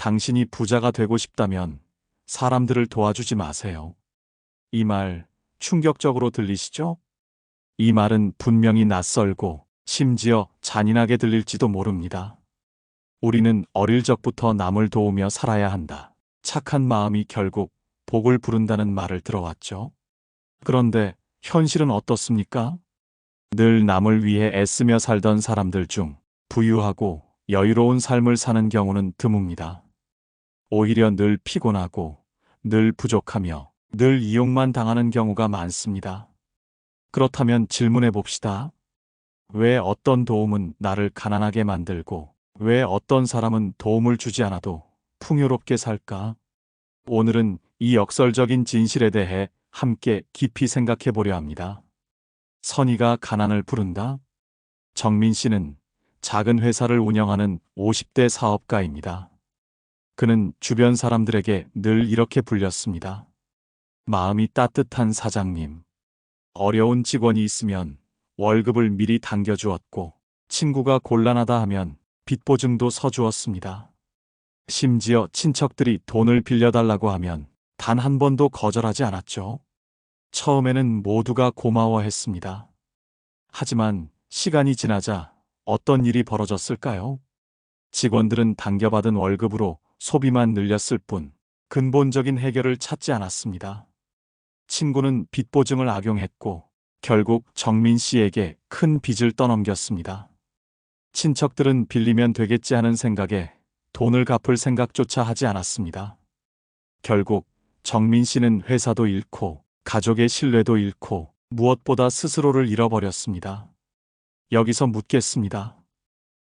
당신이 부자가 되고 싶다면 사람들을 도와주지 마세요. 이 말 충격적으로 들리시죠? 이 말은 분명히 낯설고 심지어 잔인하게 들릴지도 모릅니다. 우리는 어릴 적부터 남을 도우며 살아야 한다. 착한 마음이 결국 복을 부른다는 말을 들어왔죠. 그런데 현실은 어떻습니까? 늘 남을 위해 애쓰며 살던 사람들 중 부유하고 여유로운 삶을 사는 경우는 드뭅니다. 오히려 늘 피곤하고 늘 부족하며 늘 이용만 당하는 경우가 많습니다. 그렇다면 질문해 봅시다. 왜 어떤 도움은 나를 가난하게 만들고 왜 어떤 사람은 도움을 주지 않아도 풍요롭게 살까? 오늘은 이 역설적인 진실에 대해 함께 깊이 생각해 보려 합니다. 선의가 가난을 부른다? 정민 씨는 작은 회사를 운영하는 50대 사업가입니다. 그는 주변 사람들에게 늘 이렇게 불렸습니다. 마음이 따뜻한 사장님. 어려운 직원이 있으면 월급을 미리 당겨주었고, 친구가 곤란하다 하면 빚보증도 서주었습니다. 심지어 친척들이 돈을 빌려달라고 하면 단 한 번도 거절하지 않았죠. 처음에는 모두가 고마워했습니다. 하지만 시간이 지나자 어떤 일이 벌어졌을까요? 직원들은 당겨받은 월급으로 소비만 늘렸을 뿐 근본적인 해결을 찾지 않았습니다. 친구는 빚보증을 악용했고 결국 정민 씨에게 큰 빚을 떠넘겼습니다. 친척들은 빌리면 되겠지 하는 생각에 돈을 갚을 생각조차 하지 않았습니다. 결국 정민 씨는 회사도 잃고 가족의 신뢰도 잃고 무엇보다 스스로를 잃어버렸습니다. 여기서 묻겠습니다.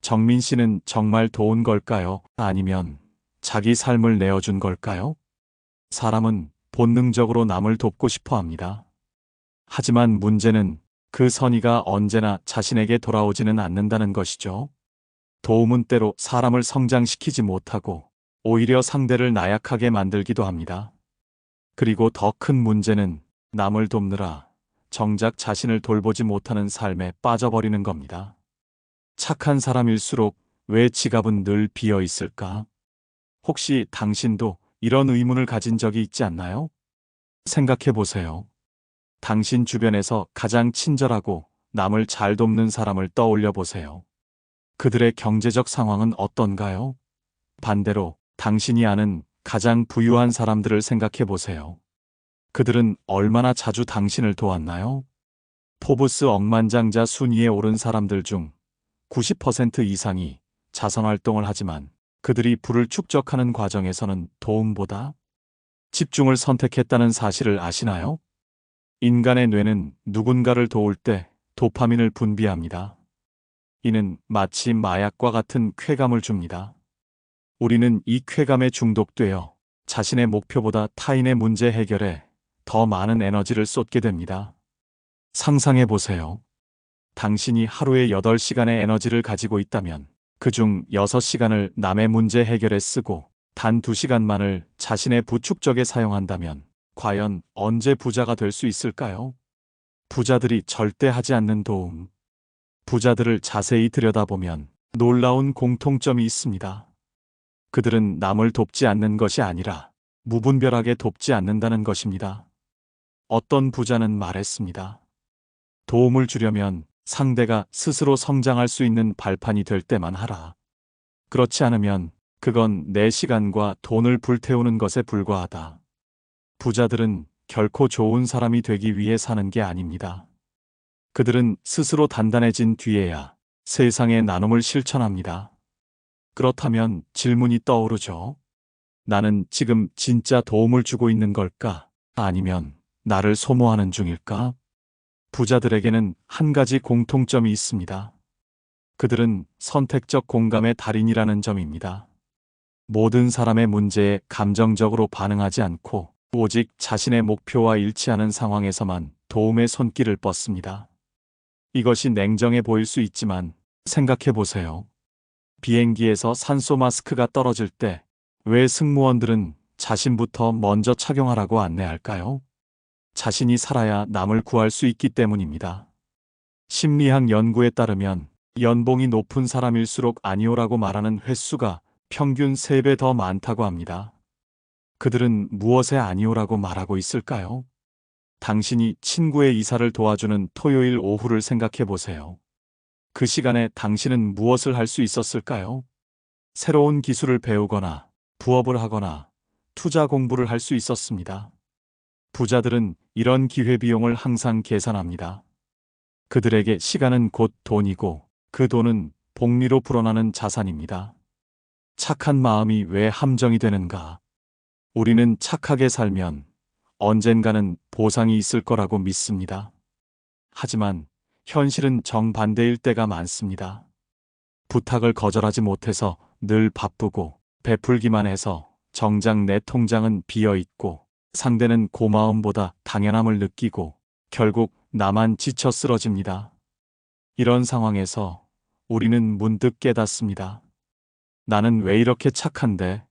정민 씨는 정말 도운 걸까요? 아니면 자기 삶을 내어준 걸까요? 사람은 본능적으로 남을 돕고 싶어 합니다. 하지만 문제는 그 선의가 언제나 자신에게 돌아오지는 않는다는 것이죠. 도움은 때로 사람을 성장시키지 못하고 오히려 상대를 나약하게 만들기도 합니다. 그리고 더 큰 문제는 남을 돕느라 정작 자신을 돌보지 못하는 삶에 빠져버리는 겁니다. 착한 사람일수록 왜 지갑은 늘 비어 있을까? 혹시 당신도 이런 의문을 가진 적이 있지 않나요? 생각해 보세요. 당신 주변에서 가장 친절하고 남을 잘 돕는 사람을 떠올려 보세요. 그들의 경제적 상황은 어떤가요? 반대로 당신이 아는 가장 부유한 사람들을 생각해 보세요. 그들은 얼마나 자주 당신을 도왔나요? 포브스 억만장자 순위에 오른 사람들 중 90% 이상이 자선활동을 하지만 그들이 부를 축적하는 과정에서는 도움보다 집중을 선택했다는 사실을 아시나요? 인간의 뇌는 누군가를 도울 때 도파민을 분비합니다. 이는 마치 마약과 같은 쾌감을 줍니다. 우리는 이 쾌감에 중독되어 자신의 목표보다 타인의 문제 해결에 더 많은 에너지를 쏟게 됩니다. 상상해 보세요. 당신이 하루에 8시간의 에너지를 가지고 있다면 그중 6시간을 남의 문제 해결에 쓰고 단 2시간만을 자신의 부축적에 사용한다면 과연 언제 부자가 될 수 있을까요? 부자들이 절대 하지 않는 도움. 부자들을 자세히 들여다보면 놀라운 공통점이 있습니다. 그들은 남을 돕지 않는 것이 아니라 무분별하게 돕지 않는다는 것입니다. 어떤 부자는 말했습니다. 도움을 주려면 상대가 스스로 성장할 수 있는 발판이 될 때만 하라. 그렇지 않으면 그건 내 시간과 돈을 불태우는 것에 불과하다. 부자들은 결코 좋은 사람이 되기 위해 사는 게 아닙니다. 그들은 스스로 단단해진 뒤에야 세상의 나눔을 실천합니다. 그렇다면 질문이 떠오르죠. 나는 지금 진짜 도움을 주고 있는 걸까? 아니면 나를 소모하는 중일까? 부자들에게는 한 가지 공통점이 있습니다. 그들은 선택적 공감의 달인이라는 점입니다. 모든 사람의 문제에 감정적으로 반응하지 않고 오직 자신의 목표와 일치하는 상황에서만 도움의 손길을 뻗습니다. 이것이 냉정해 보일 수 있지만 생각해 보세요. 비행기에서 산소 마스크가 떨어질 때 왜 승무원들은 자신부터 먼저 착용하라고 안내할까요? 자신이 살아야 남을 구할 수 있기 때문입니다. 심리학 연구에 따르면 연봉이 높은 사람일수록 아니오라고 말하는 횟수가 평균 3배 더 많다고 합니다. 그들은 무엇에 아니오라고 말하고 있을까요? 당신이 친구의 이사를 도와주는 토요일 오후를 생각해 보세요. 그 시간에 당신은 무엇을 할 수 있었을까요? 새로운 기술을 배우거나 부업을 하거나 투자 공부를 할 수 있었습니다. 부자들은 이런 기회비용을 항상 계산합니다. 그들에게 시간은 곧 돈이고 그 돈은 복리로 불어나는 자산입니다. 착한 마음이 왜 함정이 되는가? 우리는 착하게 살면 언젠가는 보상이 있을 거라고 믿습니다. 하지만 현실은 정반대일 때가 많습니다. 부탁을 거절하지 못해서 늘 바쁘고 베풀기만 해서 정작 내 통장은 비어 있고 상대는 고마움보다 당연함을 느끼고 결국 나만 지쳐 쓰러집니다. 이런 상황에서 우리는 문득 깨닫습니다. 나는 왜 이렇게 착한데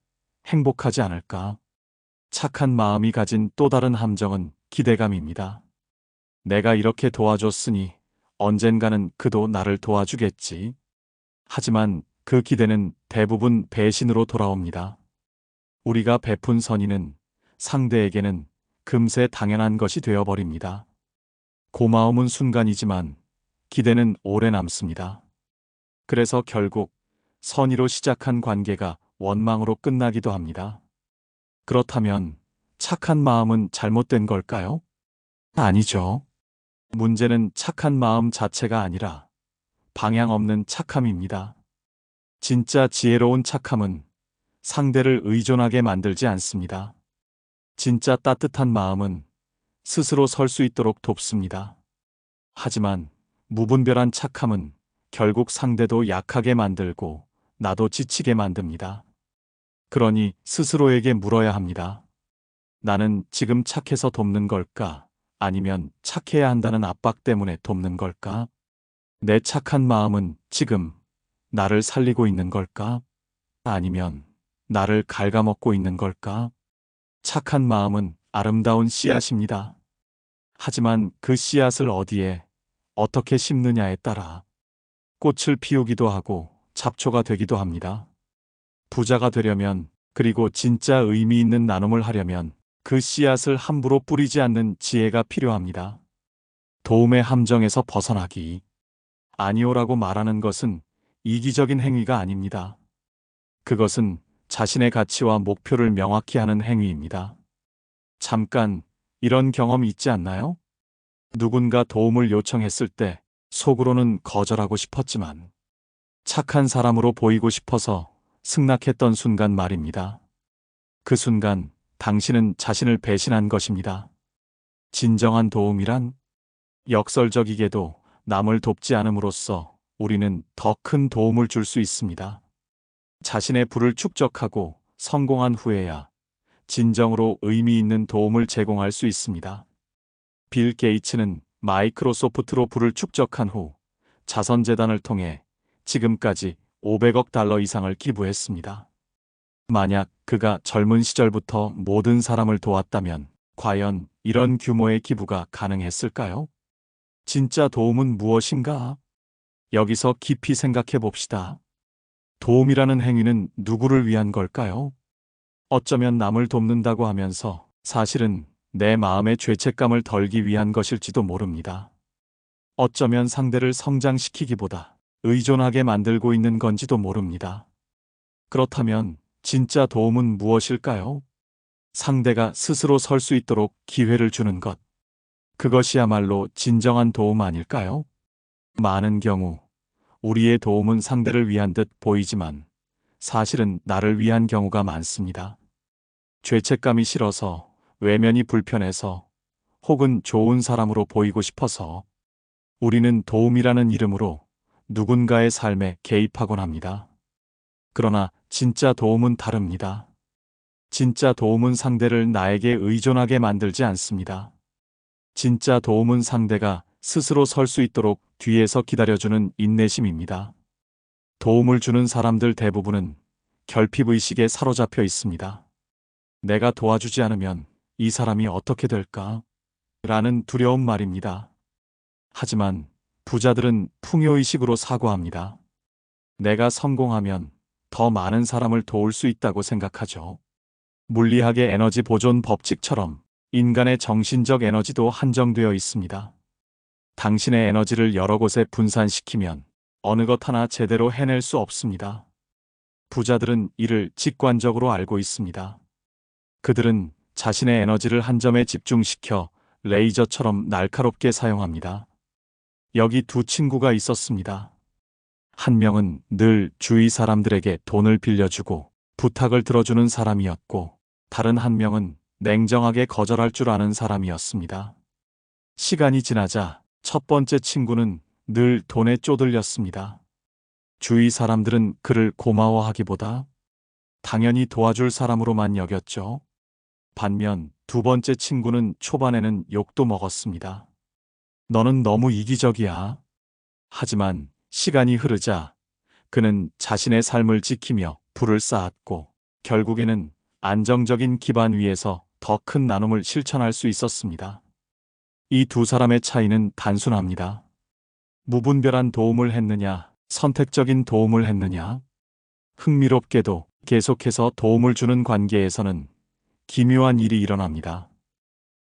행복하지 않을까? 착한 마음이 가진 또 다른 함정은 기대감입니다. 내가 이렇게 도와줬으니 언젠가는 그도 나를 도와주겠지. 하지만 그 기대는 대부분 배신으로 돌아옵니다. 우리가 베푼 선의는 상대에게는 금세 당연한 것이 되어버립니다. 고마움은 순간이지만 기대는 오래 남습니다. 그래서 결국 선의로 시작한 관계가 원망으로 끝나기도 합니다. 그렇다면 착한 마음은 잘못된 걸까요? 아니죠. 문제는 착한 마음 자체가 아니라 방향 없는 착함입니다. 진짜 지혜로운 착함은 상대를 의존하게 만들지 않습니다. 진짜 따뜻한 마음은 스스로 설 수 있도록 돕습니다. 하지만 무분별한 착함은 결국 상대도 약하게 만들고 나도 지치게 만듭니다. 그러니 스스로에게 물어야 합니다. 나는 지금 착해서 돕는 걸까? 아니면 착해야 한다는 압박 때문에 돕는 걸까? 내 착한 마음은 지금 나를 살리고 있는 걸까? 아니면 나를 갉아먹고 있는 걸까? 착한 마음은 아름다운 씨앗입니다. 하지만 그 씨앗을 어디에 어떻게 심느냐에 따라 꽃을 피우기도 하고 잡초가 되기도 합니다. 부자가 되려면 그리고 진짜 의미 있는 나눔을 하려면 그 씨앗을 함부로 뿌리지 않는 지혜가 필요합니다. 도움의 함정에서 벗어나기. 아니오라고 말하는 것은 이기적인 행위가 아닙니다. 그것은 자신의 가치와 목표를 명확히 하는 행위입니다. 잠깐 이런 경험 있지 않나요? 누군가 도움을 요청했을 때 속으로는 거절하고 싶었지만 착한 사람으로 보이고 싶어서 승낙했던 순간 말입니다. 그 순간 당신은 자신을 배신한 것입니다. 진정한 도움이란 역설적이게도 남을 돕지 않음으로써 우리는 더 큰 도움을 줄 수 있습니다. 자신의 부를 축적하고 성공한 후에야 진정으로 의미 있는 도움을 제공할 수 있습니다. 빌 게이츠는 마이크로소프트로 부를 축적한 후 자선재단을 통해 지금까지 500억 달러 이상을 기부했습니다. 만약 그가 젊은 시절부터 모든 사람을 도왔다면 과연 이런 규모의 기부가 가능했을까요? 진짜 도움은 무엇인가? 여기서 깊이 생각해 봅시다. 도움이라는 행위는 누구를 위한 걸까요? 어쩌면 남을 돕는다고 하면서 사실은 내 마음의 죄책감을 덜기 위한 것일지도 모릅니다. 어쩌면 상대를 성장시키기보다 의존하게 만들고 있는 건지도 모릅니다. 그렇다면 진짜 도움은 무엇일까요? 상대가 스스로 설 수 있도록 기회를 주는 것. 그것이야말로 진정한 도움 아닐까요? 많은 경우 우리의 도움은 상대를 위한 듯 보이지만 사실은 나를 위한 경우가 많습니다. 죄책감이 싫어서, 외면이 불편해서, 혹은 좋은 사람으로 보이고 싶어서 우리는 도움이라는 이름으로 누군가의 삶에 개입하곤 합니다. 그러나 진짜 도움은 다릅니다. 진짜 도움은 상대를 나에게 의존하게 만들지 않습니다. 진짜 도움은 상대가 스스로 설 수 있도록 뒤에서 기다려주는 인내심입니다. 도움을 주는 사람들 대부분은 결핍의식에 사로잡혀 있습니다. 내가 도와주지 않으면 이 사람이 어떻게 될까? 라는 두려움 말입니다. 하지만 부자들은 풍요의식으로 사고합니다. 내가 성공하면 더 많은 사람을 도울 수 있다고 생각하죠. 물리학의 에너지 보존 법칙처럼 인간의 정신적 에너지도 한정되어 있습니다. 당신의 에너지를 여러 곳에 분산시키면 어느 것 하나 제대로 해낼 수 없습니다. 부자들은 이를 직관적으로 알고 있습니다. 그들은 자신의 에너지를 한 점에 집중시켜 레이저처럼 날카롭게 사용합니다. 여기 두 친구가 있었습니다. 한 명은 늘 주위 사람들에게 돈을 빌려주고 부탁을 들어주는 사람이었고, 다른 한 명은 냉정하게 거절할 줄 아는 사람이었습니다. 시간이 지나자 첫 번째 친구는 늘 돈에 쪼들렸습니다. 주위 사람들은 그를 고마워하기보다 당연히 도와줄 사람으로만 여겼죠. 반면 두 번째 친구는 초반에는 욕도 먹었습니다. 너는 너무 이기적이야. 하지만 시간이 흐르자 그는 자신의 삶을 지키며 부를 쌓았고, 결국에는 안정적인 기반 위에서 더 큰 나눔을 실천할 수 있었습니다. 이 두 사람의 차이는 단순합니다. 무분별한 도움을 했느냐, 선택적인 도움을 했느냐. 흥미롭게도 계속해서 도움을 주는 관계에서는 기묘한 일이 일어납니다.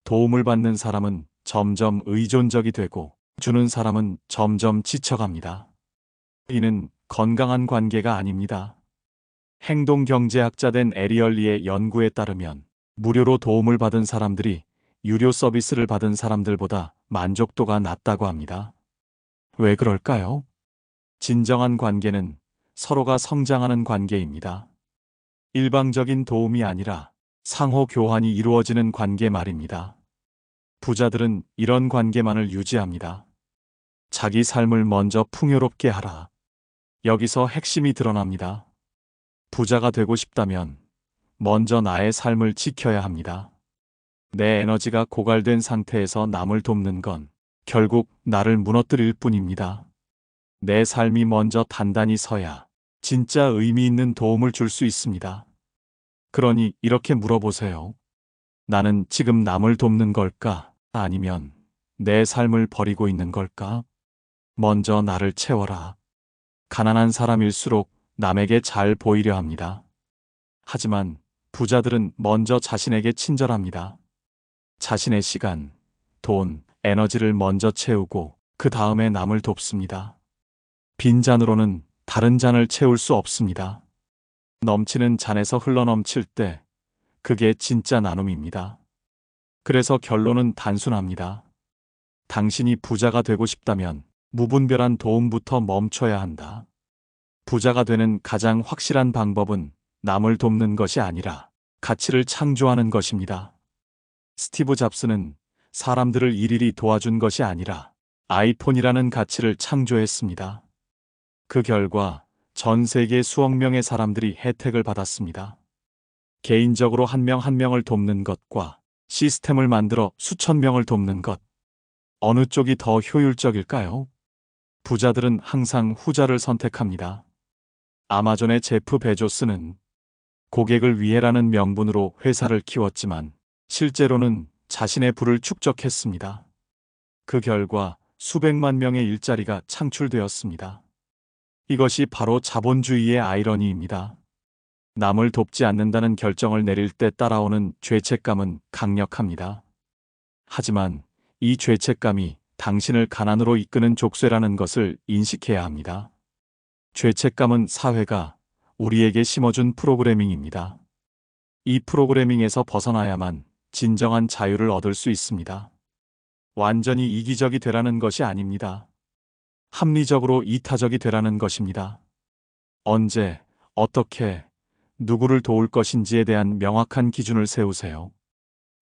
도움을 받는 사람은 점점 의존적이 되고, 주는 사람은 점점 지쳐갑니다. 이는 건강한 관계가 아닙니다. 행동경제학자 된 에리얼리의 연구에 따르면 무료로 도움을 받은 사람들이 유료 서비스를 받은 사람들보다 만족도가 낮다고 합니다. 왜 그럴까요? 진정한 관계는 서로가 성장하는 관계입니다. 일방적인 도움이 아니라 상호 교환이 이루어지는 관계 말입니다. 부자들은 이런 관계만을 유지합니다. 자기 삶을 먼저 풍요롭게 하라. 여기서 핵심이 드러납니다. 부자가 되고 싶다면 먼저 나의 삶을 지켜야 합니다. 내 에너지가 고갈된 상태에서 남을 돕는 건 결국 나를 무너뜨릴 뿐입니다. 내 삶이 먼저 단단히 서야 진짜 의미 있는 도움을 줄 수 있습니다. 그러니 이렇게 물어보세요. 나는 지금 남을 돕는 걸까? 아니면 내 삶을 버리고 있는 걸까? 먼저 나를 채워라. 가난한 사람일수록 남에게 잘 보이려 합니다. 하지만 부자들은 먼저 자신에게 친절합니다. 자신의 시간, 돈, 에너지를 먼저 채우고 그 다음에 남을 돕습니다. 빈 잔으로는 다른 잔을 채울 수 없습니다. 넘치는 잔에서 흘러넘칠 때 그게 진짜 나눔입니다. 그래서 결론은 단순합니다. 당신이 부자가 되고 싶다면 무분별한 도움부터 멈춰야 한다. 부자가 되는 가장 확실한 방법은 남을 돕는 것이 아니라 가치를 창조하는 것입니다. 스티브 잡스는 사람들을 일일이 도와준 것이 아니라 아이폰이라는 가치를 창조했습니다. 그 결과 전 세계 수억 명의 사람들이 혜택을 받았습니다. 개인적으로 한 명 한 명을 돕는 것과 시스템을 만들어 수천 명을 돕는 것, 어느 쪽이 더 효율적일까요? 부자들은 항상 후자를 선택합니다. 아마존의 제프 베조스는 고객을 위해라는 명분으로 회사를 키웠지만 실제로는 자신의 부를 축적했습니다. 그 결과 수백만 명의 일자리가 창출되었습니다. 이것이 바로 자본주의의 아이러니입니다. 남을 돕지 않는다는 결정을 내릴 때 따라오는 죄책감은 강력합니다. 하지만 이 죄책감이 당신을 가난으로 이끄는 족쇄라는 것을 인식해야 합니다. 죄책감은 사회가 우리에게 심어준 프로그래밍입니다. 이 프로그래밍에서 벗어나야만 진정한 자유를 얻을 수 있습니다. 완전히 이기적이 되라는 것이 아닙니다. 합리적으로 이타적이 되라는 것입니다. 언제, 어떻게, 누구를 도울 것인지에 대한 명확한 기준을 세우세요.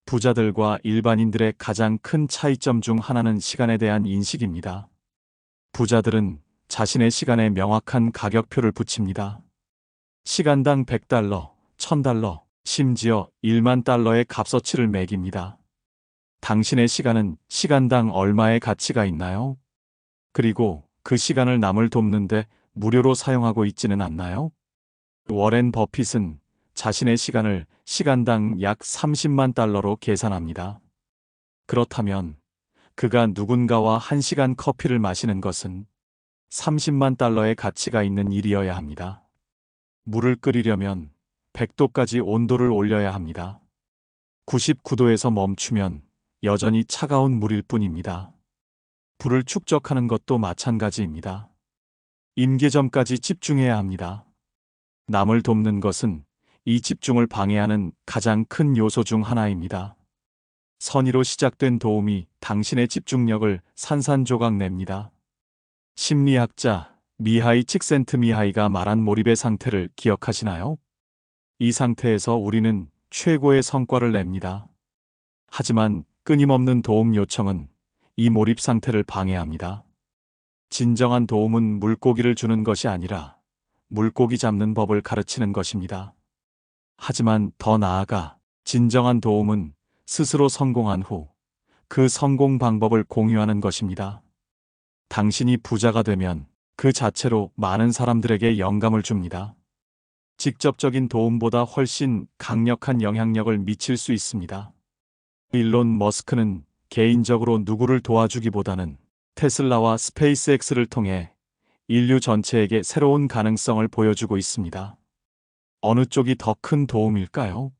부자들과 일반인들의 가장 큰 차이점 중 하나는 시간에 대한 인식입니다. 부자들은 자신의 시간에 명확한 가격표를 붙입니다. 시간당 100달러, 1000달러, 심지어 1만 달러의 값어치를 매깁니다. 당신의 시간은 시간당 얼마의 가치가 있나요? 그리고 그 시간을 남을 돕는데 무료로 사용하고 있지는 않나요? 워렌 버핏은 자신의 시간을 시간당 약 30만 달러로 계산합니다. 그렇다면 그가 누군가와 1시간 커피를 마시는 것은 30만 달러의 가치가 있는 일이어야 합니다. 물을 끓이려면 100도까지 온도를 올려야 합니다. 99도에서 멈추면 여전히 차가운 물일 뿐입니다. 불을 축적하는 것도 마찬가지입니다. 임계점까지 집중해야 합니다. 남을 돕는 것은 이 집중을 방해하는 가장 큰 요소 중 하나입니다. 선의로 시작된 도움이 당신의 집중력을 산산조각 냅니다. 심리학자 미하이 칙센트미하이가 말한 몰입의 상태를 기억하시나요? 이 상태에서 우리는 최고의 성과를 냅니다. 하지만 끊임없는 도움 요청은 이 몰입 상태를 방해합니다. 진정한 도움은 물고기를 주는 것이 아니라 물고기 잡는 법을 가르치는 것입니다. 하지만 더 나아가 진정한 도움은 스스로 성공한 후 그 성공 방법을 공유하는 것입니다. 당신이 부자가 되면 그 자체로 많은 사람들에게 영감을 줍니다. 직접적인 도움보다 훨씬 강력한 영향력을 미칠 수 있습니다. 일론 머스크는 개인적으로 누구를 도와주기보다는 테슬라와 스페이스X를 통해 인류 전체에게 새로운 가능성을 보여주고 있습니다. 어느 쪽이 더 큰 도움일까요?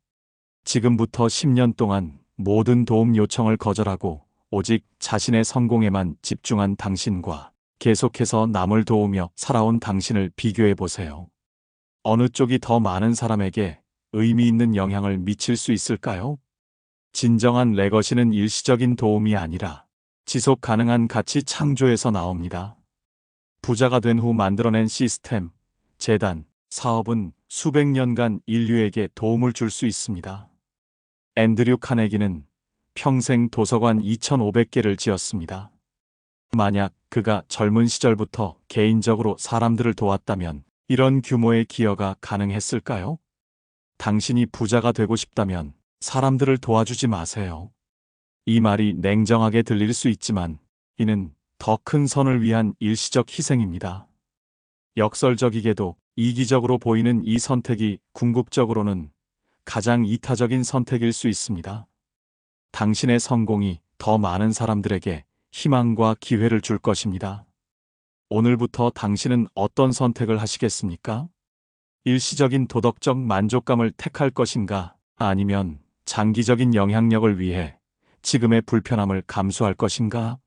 지금부터 10년 동안 모든 도움 요청을 거절하고 오직 자신의 성공에만 집중한 당신과 계속해서 남을 도우며 살아온 당신을 비교해 보세요. 어느 쪽이 더 많은 사람에게 의미 있는 영향을 미칠 수 있을까요? 진정한 레거시는 일시적인 도움이 아니라 지속 가능한 가치 창조에서 나옵니다. 부자가 된 후 만들어낸 시스템, 재단, 사업은 수백 년간 인류에게 도움을 줄 수 있습니다. 앤드류 카네기는 평생 도서관 2,500개를 지었습니다. 만약 그가 젊은 시절부터 개인적으로 사람들을 도왔다면 이런 규모의 기여가 가능했을까요? 당신이 부자가 되고 싶다면 사람들을 도와주지 마세요. 이 말이 냉정하게 들릴 수 있지만 이는 더 큰 선을 위한 일시적 희생입니다. 역설적이게도 이기적으로 보이는 이 선택이 궁극적으로는 가장 이타적인 선택일 수 있습니다. 당신의 성공이 더 많은 사람들에게 희망과 기회를 줄 것입니다. 오늘부터 당신은 어떤 선택을 하시겠습니까? 일시적인 도덕적 만족감을 택할 것인가? 아니면 장기적인 영향력을 위해 지금의 불편함을 감수할 것인가?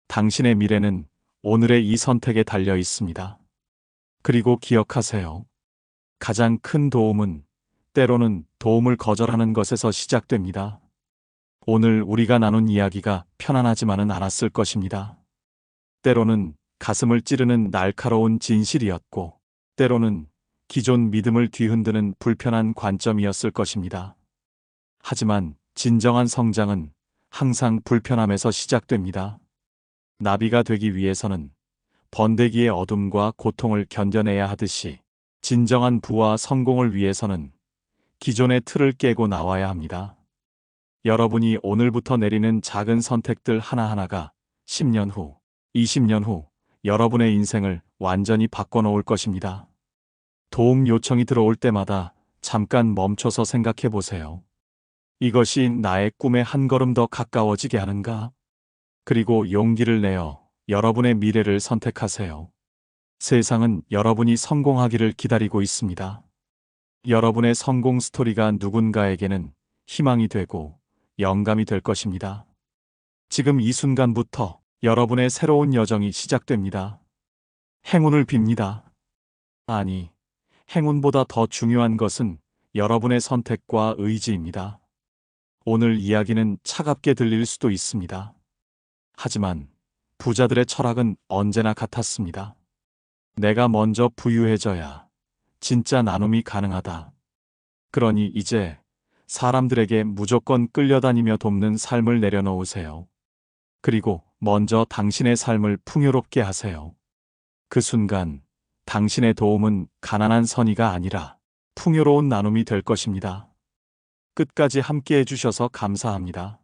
당신의 미래는 오늘의 이 선택에 달려 있습니다. 그리고 기억하세요. 가장 큰 도움은 때로는 도움을 거절하는 것에서 시작됩니다. 오늘 우리가 나눈 이야기가 편안하지만은 않았을 것입니다. 때로는 가슴을 찌르는 날카로운 진실이었고, 때로는 기존 믿음을 뒤흔드는 불편한 관점이었을 것입니다. 하지만 진정한 성장은 항상 불편함에서 시작됩니다. 나비가 되기 위해서는 번데기의 어둠과 고통을 견뎌내야 하듯이 진정한 부와 성공을 위해서는 기존의 틀을 깨고 나와야 합니다. 여러분이 오늘부터 내리는 작은 선택들 하나하나가 10년 후, 20년 후 여러분의 인생을 완전히 바꿔놓을 것입니다. 도움 요청이 들어올 때마다 잠깐 멈춰서 생각해 보세요. 이것이 나의 꿈에 한 걸음 더 가까워지게 하는가? 그리고 용기를 내어 여러분의 미래를 선택하세요. 세상은 여러분이 성공하기를 기다리고 있습니다. 여러분의 성공 스토리가 누군가에게는 희망이 되고 영감이 될 것입니다. 지금 이 순간부터 여러분의 새로운 여정이 시작됩니다. 행운을 빕니다. 아니, 행운보다 더 중요한 것은 여러분의 선택과 의지입니다. 오늘 이야기는 차갑게 들릴 수도 있습니다. 하지만 부자들의 철학은 언제나 같았습니다. 내가 먼저 부유해져야 진짜 나눔이 가능하다. 그러니 이제 사람들에게 무조건 끌려다니며 돕는 삶을 내려놓으세요. 그리고 먼저 당신의 삶을 풍요롭게 하세요. 그 순간 당신의 도움은 가난한 선의가 아니라 풍요로운 나눔이 될 것입니다. 끝까지 함께 해주셔서 감사합니다.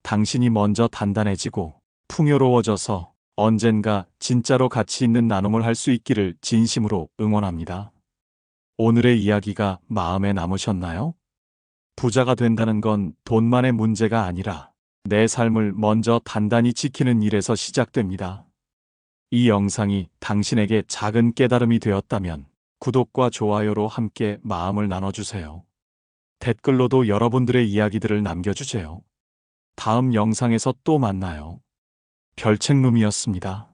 당신이 먼저 단단해지고 풍요로워져서 언젠가 진짜로 가치 있는 나눔을 할 수 있기를 진심으로 응원합니다. 오늘의 이야기가 마음에 남으셨나요? 부자가 된다는 건 돈만의 문제가 아니라 내 삶을 먼저 단단히 지키는 일에서 시작됩니다. 이 영상이 당신에게 작은 깨달음이 되었다면 구독과 좋아요로 함께 마음을 나눠주세요. 댓글로도 여러분들의 이야기들을 남겨주세요. 다음 영상에서 또 만나요. 별책룸이었습니다.